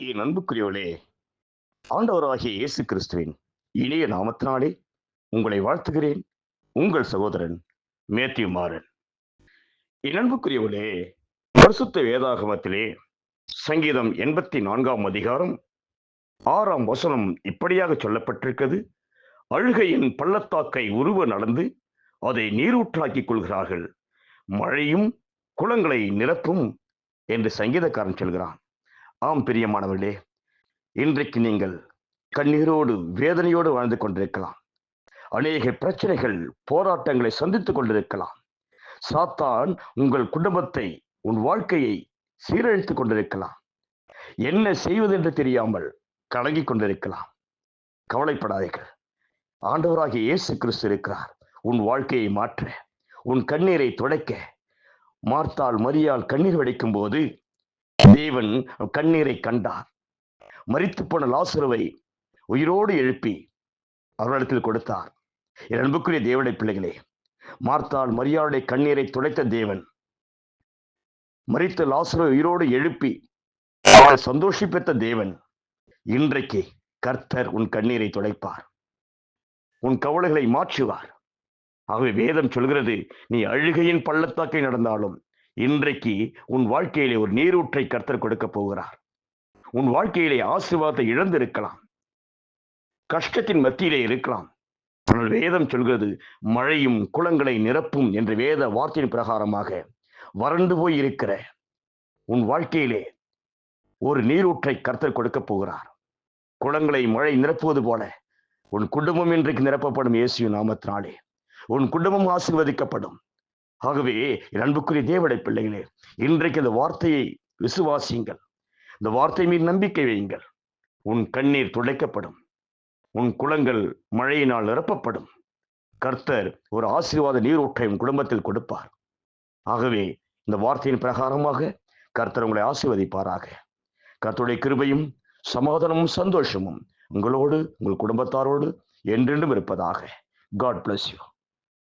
என் அன்புக்குரியவளே, ஆண்டவராகிய இயேசு கிறிஸ்துவின் இனிய நாமத்தினாலே உங்களை வாழ்த்துகிறேன். உங்கள் சகோதரன் மேத்யூ மாறன். என் அன்புக்குரியவளே, பரிசுத்த வேதாகமத்திலே சங்கீதம் 84ஆம் அதிகாரம் 6ஆம் வசனம் இப்படியாக சொல்லப்பட்டிருக்கிறது. அழுகையின் பள்ளத்தாக்கை உருவ நடந்து அதை நீரூற்றாக்கிக் கொள்கிறார்கள், மழையும் குளங்களை நிரப்பும் என்று சங்கீதக்காரன் சொல்கிறான். ஆம் பிரியமானவர்களே, இன்றைக்கு நீங்கள் கண்ணீரோடு வேதனையோடு வாழ்ந்து கொண்டிருக்கலாம். அநேக பிரச்சனைகள் போராட்டங்களை சந்தித்துக் கொண்டிருக்கலாம். சாத்தான் உங்கள் குடும்பத்தை, உன் வாழ்க்கையை சீரழித்துக் கொண்டிருக்கலாம். என்ன செய்வது என்று தெரியாமல் கலங்கிக் கொண்டிருக்கலாம். கவலைப்படாதீர்கள். ஆண்டவராகிய இயேசு கிறிஸ்து இருக்கிறார் உன் வாழ்க்கையை மாற்ற, உன் கண்ணீரை துடைக்க. மார்த்தாள் மரியாள் கண்ணீர் வடிக்கும் போது தேவன் கண்ணீரை கண்டார். மரித்து போன லாசருவை உயிரோடு எழுப்பி அவர்களிடத்தில் கொடுத்தார். என் அன்புக்குரிய தேவனுடைய பிள்ளைகளே, மார்த்தாள் மரியாளுடைய கண்ணீரை துடைத்த தேவன் மரித்த லாசருவை உயிரோடு எழுப்பி அவரை சந்தோஷிப்பித்த தேவன் இன்றைக்கு கர்த்தர் உன் கண்ணீரை துடைப்பார், உன் கவலைகளை மாற்றுவார். ஆகவே வேதம் சொல்கிறது, நீ அழுகையின் பள்ளத்தாக்கை நடந்தாலும் இன்றைக்கு உன் வாழ்க்கையிலே ஒரு நீரூற்றை கர்த்தர் கொடுக்க போகிறார். உன் வாழ்க்கையிலே ஆசீர்வாதத்தை இழந்திருக்கலாம், கஷ்டத்தின் மத்தியிலே இருக்கலாம். ஆனால் வேதம் சொல்கிறது, மழையும் குளங்களை நிரப்பும் என்ற வேத வார்த்தையின் பிரகாரமாக வறண்டு போய் இருக்கிற உன் வாழ்க்கையிலே ஒரு நீரூற்றை கர்த்தர் கொடுக்க போகிறார். குளங்களை மழை நிரப்புவது போல உன் குடும்பம் இன்றைக்கு நிரப்பப்படும். இயேசு நாமத்தினாலே உன் குடும்பம் ஆசீர்வதிக்கப்படும். ஆகவே என் அன்புக்குரிய தேவனுடைய பிள்ளைகளே, இன்றைக்கு இந்த வார்த்தையை விசுவாசியுங்கள். இந்த வார்த்தை மீது நம்பிக்கை வையுங்கள். உன் கண்ணீர் துடைக்கப்படும், உன் குளங்கள் மழையினால் நிரப்பப்படும். கர்த்தர் ஒரு ஆசீர்வாத நீரூற்றை உன் குடும்பத்தில் கொடுப்பார். ஆகவே இந்த வார்த்தையின் பிரகாரமாக கர்த்தர் உங்களை ஆசீர்வதிப்பாராக. கர்த்தருடைய கிருபையும் சமாதானமும் சந்தோஷமும் உங்களோடு, உங்கள் குடும்பத்தாரோடு என்றென்றும் இருப்பதாக. God bless you.